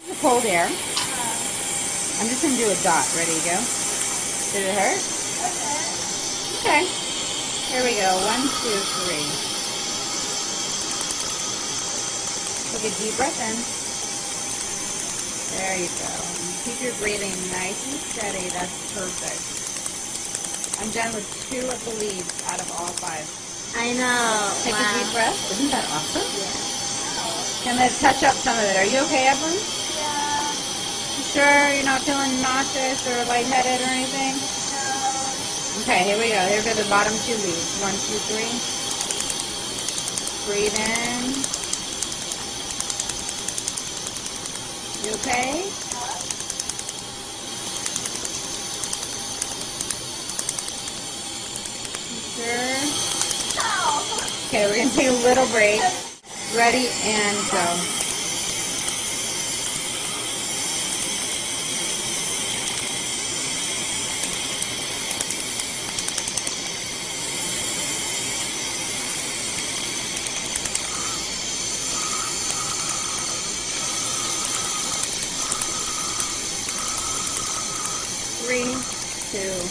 The cold air. I'm just going to do a dot. Ready to go? Did it hurt? Okay. Here we go. 1, 2, 3. Take a deep breath in. There you go. Keep your breathing nice and steady. That's perfect. I'm done with 2 of the leaves out of all 5. I know. Take a deep breath. Isn't that awesome? Yeah. And let's touch up some of it. Are you okay, Evelyn? Yeah. You sure you're not feeling nauseous or lightheaded or anything? No. Okay, here we go. Here go the bottom 2 leaves. 1, 2, 3. Breathe in. You okay? You sure? Okay, we're going to take a little break. Ready and go. Three, two.